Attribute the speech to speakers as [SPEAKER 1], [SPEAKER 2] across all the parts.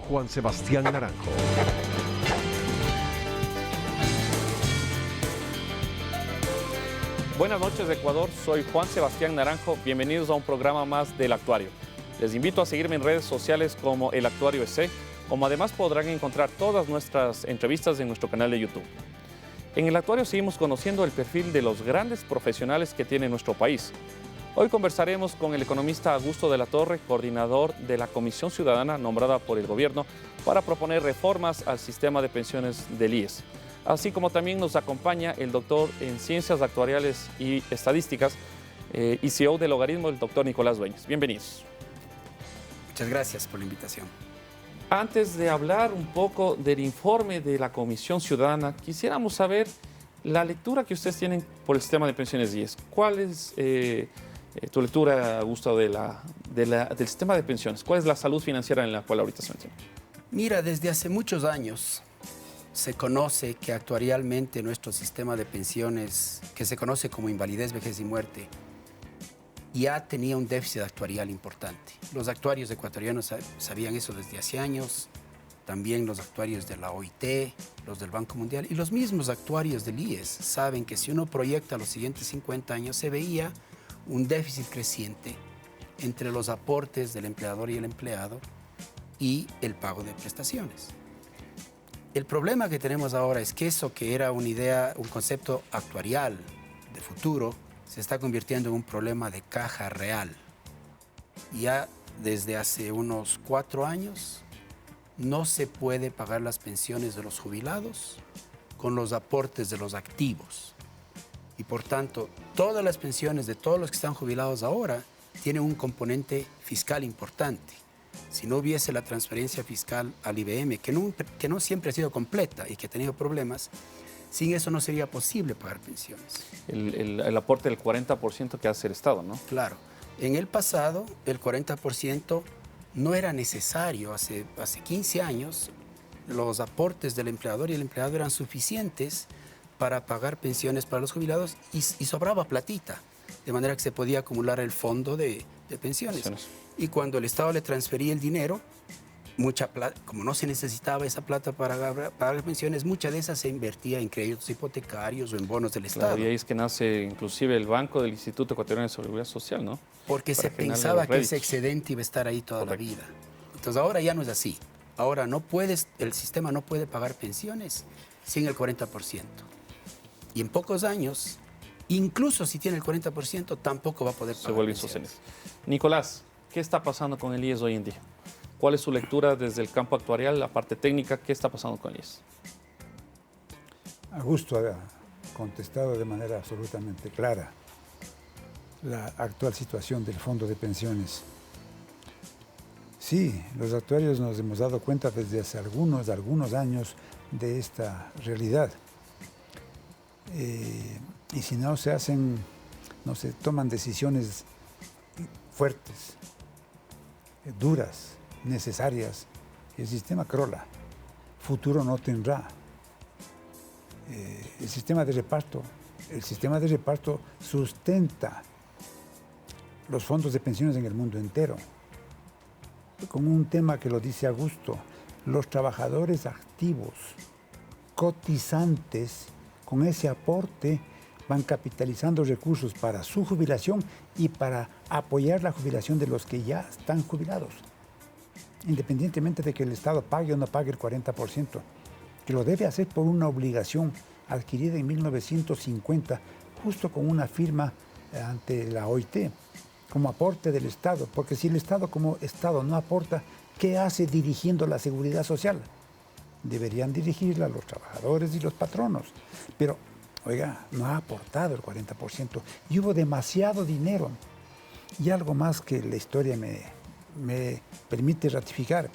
[SPEAKER 1] Juan Sebastián Naranjo.
[SPEAKER 2] Buenas noches, Ecuador. Soy Juan Sebastián Naranjo. Bienvenidos a un programa más del Actuario. Les invito a seguirme en redes sociales como El Actuario EC, como además podrán encontrar todas nuestras entrevistas en nuestro canal de YouTube. En El Actuario seguimos conociendo el perfil de los grandes profesionales que tiene nuestro país. Hoy conversaremos con el economista Augusto de la Torre, coordinador de la Comisión Ciudadana nombrada por el gobierno para proponer reformas al sistema de pensiones del IES. Así como también nos acompaña el doctor en Ciencias Actuariales y Estadísticas y CEO del Logaritmo, el doctor Nicolás Dueñas. Bienvenidos.
[SPEAKER 3] Muchas gracias por la invitación.
[SPEAKER 2] Antes de hablar un poco del informe de la Comisión Ciudadana, quisiéramos saber la lectura que ustedes tienen por el sistema de pensiones IES. ¿Cuál es tu lectura, Augusto, del sistema de pensiones? ¿Cuál es la salud financiera en la cual ahorita se mantiene?
[SPEAKER 3] Mira, desde hace muchos años se conoce que actuarialmente nuestro sistema de pensiones, que se conoce como invalidez, vejez y muerte, ya tenía un déficit actuarial importante. Los actuarios ecuatorianos sabían eso desde hace años, también los actuarios de la OIT, los del Banco Mundial y los mismos actuarios del IES saben que si uno proyecta los siguientes 50 años se veía un déficit creciente entre los aportes del empleador y el empleado y el pago de prestaciones. El problema que tenemos ahora es que eso que era una idea, un concepto actuarial de futuro, se está convirtiendo en un problema de caja real. Ya desde hace unos 4 años no se puede pagar las pensiones de los jubilados con los aportes de los activos. Y por tanto, todas las pensiones de todos los que están jubilados ahora tienen un componente fiscal importante. Si no hubiese la transferencia fiscal al IBM, que no siempre ha sido completa y que ha tenido problemas, sin eso no sería posible pagar pensiones.
[SPEAKER 2] El aporte del 40% que hace el Estado, ¿no?
[SPEAKER 3] Claro. En el pasado, el 40% no era necesario. Hace 15 años, los aportes del empleador y el empleado eran suficientes para pagar pensiones para los jubilados y sobraba platita, de manera que se podía acumular el fondo de pensiones. Y cuando el Estado le transfería el dinero, mucha plata, como no se necesitaba esa plata para pagar pensiones, mucha de esa se invertía en créditos hipotecarios o en bonos del Estado.
[SPEAKER 2] Claro, y ahí es que nace inclusive el banco del Instituto Ecuatoriano de Seguridad Social, ¿no?
[SPEAKER 3] Porque se pensaba que ese excedente iba a estar ahí toda la vida. Entonces ahora ya no es así. Ahora el sistema no puede pagar pensiones sin el 40%. Y en pocos años, incluso si tiene el 40%, tampoco va a poder pagar.
[SPEAKER 2] Se vuelve insostenible. Nicolás, ¿qué está pasando con el IES hoy en día? ¿Cuál es su lectura desde el campo actuarial, la parte técnica? ¿Qué está pasando con el IES?
[SPEAKER 4] Augusto ha contestado de manera absolutamente clara la actual situación del fondo de pensiones. Sí, los actuarios nos hemos dado cuenta desde hace algunos años de esta realidad. Y si no se toman decisiones fuertes, duras, necesarias, el sistema crola, futuro no tendrá. El sistema de reparto sustenta los fondos de pensiones en el mundo entero. Con un tema que lo dice Augusto, los trabajadores activos, cotizantes, con ese aporte van capitalizando recursos para su jubilación y para apoyar la jubilación de los que ya están jubilados, independientemente de que el Estado pague o no pague el 40%, que lo debe hacer por una obligación adquirida en 1950, justo con una firma ante la OIT, como aporte del Estado, porque si el Estado como Estado no aporta, ¿qué hace dirigiendo la seguridad social? Deberían dirigirla a los trabajadores y los patronos, pero, oiga, no ha aportado el 40% y hubo demasiado dinero. Y algo más que la historia me permite ratificar.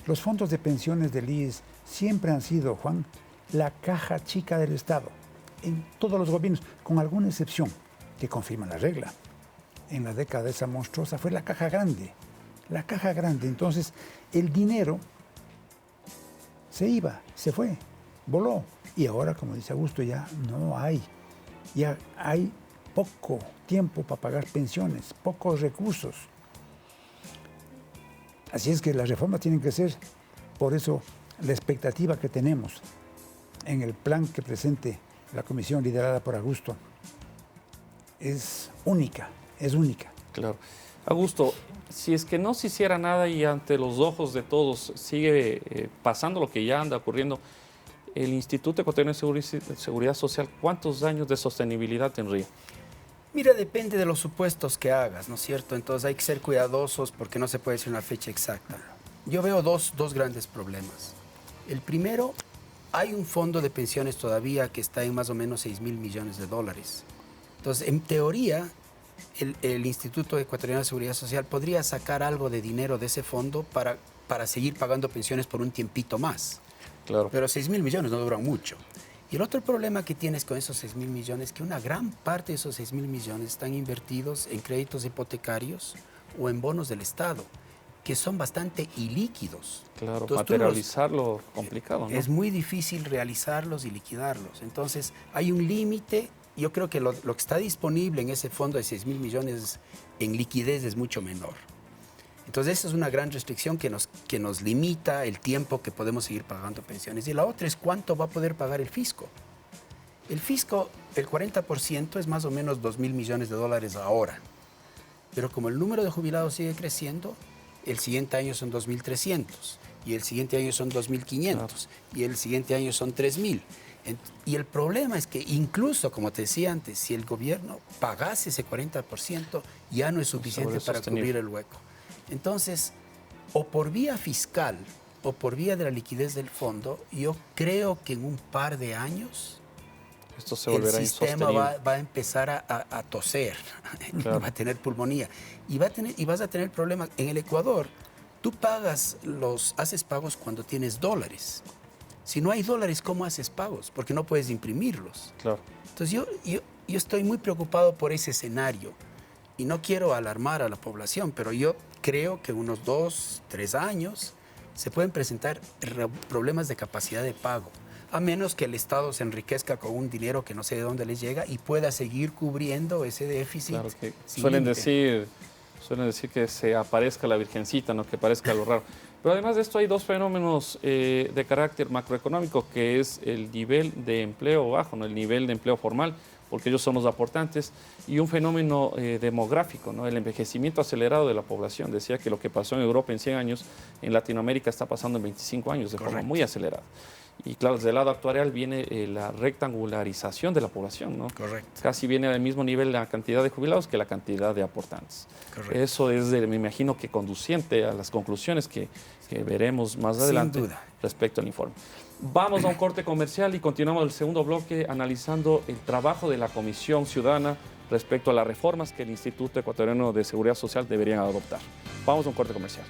[SPEAKER 4] Los fondos de pensiones del IES siempre han sido, Juan, la caja chica del Estado, en todos los gobiernos, con alguna excepción que confirma la regla. En la década esa monstruosa fue la caja grande. La caja grande, entonces el dinero se fue, voló. Y ahora, como dice Augusto, ya no hay. Ya hay poco tiempo para pagar pensiones, pocos recursos. Así es que las reformas tienen que ser, por eso la expectativa que tenemos en el plan que presente la comisión liderada por Augusto es única, es única.
[SPEAKER 2] Claro. Augusto, si es que no se hiciera nada y ante los ojos de todos sigue pasando lo que ya anda ocurriendo, el Instituto Ecuatoriano de Seguridad Social, ¿cuántos años de sostenibilidad tendría?
[SPEAKER 3] Mira, depende de los supuestos que hagas, ¿no es cierto? Entonces hay que ser cuidadosos porque no se puede decir una fecha exacta. Yo veo dos grandes problemas. El primero, hay un fondo de pensiones todavía que está en más o menos 6.000 millones de dólares. Entonces, en teoría, el Instituto Ecuatoriano de Seguridad Social podría sacar algo de dinero de ese fondo para seguir pagando pensiones por un tiempito más.
[SPEAKER 2] Claro.
[SPEAKER 3] Pero 6.000 millones no duran mucho. Y el otro problema que tienes con esos 6.000 millones es que una gran parte de esos 6.000 millones están invertidos en créditos hipotecarios o en bonos del Estado, que son bastante ilíquidos.
[SPEAKER 2] Claro,
[SPEAKER 3] Entonces,
[SPEAKER 2] materializarlo complicado, ¿no?
[SPEAKER 3] Es muy difícil realizarlos y liquidarlos. Entonces, hay un límite. Yo creo que lo que está disponible en ese fondo de 6.000 millones en liquidez es mucho menor. Entonces, esa es una gran restricción que nos limita el tiempo que podemos seguir pagando pensiones. Y la otra es cuánto va a poder pagar el fisco. El fisco, el 40% es más o menos 2.000 millones de dólares ahora. Pero como el número de jubilados sigue creciendo, el siguiente año son 2.300, y el siguiente año son 2.500, y el siguiente año son 3.000. Y el problema es que incluso, como te decía antes, si el gobierno pagase ese 40%, ya no es suficiente para cubrir el hueco. Entonces, o por vía fiscal o por vía de la liquidez del fondo, yo creo que en un par de años
[SPEAKER 2] esto se volverá
[SPEAKER 3] el sistema va a empezar a toser,
[SPEAKER 2] claro.
[SPEAKER 3] va a tener pulmonía y vas a tener problemas. En el Ecuador, tú haces pagos cuando tienes dólares. Si no hay dólares, ¿cómo haces pagos? Porque no puedes imprimirlos.
[SPEAKER 2] Claro.
[SPEAKER 3] Entonces yo estoy muy preocupado por ese escenario y no quiero alarmar a la población, pero yo creo que unos 2, 3 años se pueden presentar problemas de capacidad de pago, a menos que el Estado se enriquezca con un dinero que no sé de dónde les llega y pueda seguir cubriendo ese déficit.
[SPEAKER 2] Claro, que suelen decir que se aparezca la virgencita, ¿no? Que parezca lo raro. Pero además de esto hay dos fenómenos de carácter macroeconómico, que es el nivel de empleo bajo, ¿no? El nivel de empleo formal, porque ellos son los aportantes, y un fenómeno demográfico, ¿no? El envejecimiento acelerado de la población. Decía que lo que pasó en Europa en 100 años, en Latinoamérica está pasando en 25 años de forma muy acelerada. Y claro, desde el lado actuarial viene la rectangularización de la población, ¿no?
[SPEAKER 3] Correcto.
[SPEAKER 2] Casi viene al mismo nivel la cantidad de jubilados que la cantidad de aportantes. Correcto. Eso es, me imagino, que conduciente a las conclusiones que veremos más adelante respecto al informe. Vamos a un corte comercial y continuamos el segundo bloque analizando el trabajo de la Comisión Ciudadana respecto a las reformas que el Instituto Ecuatoriano de Seguridad Social deberían adoptar. Vamos a un corte comercial.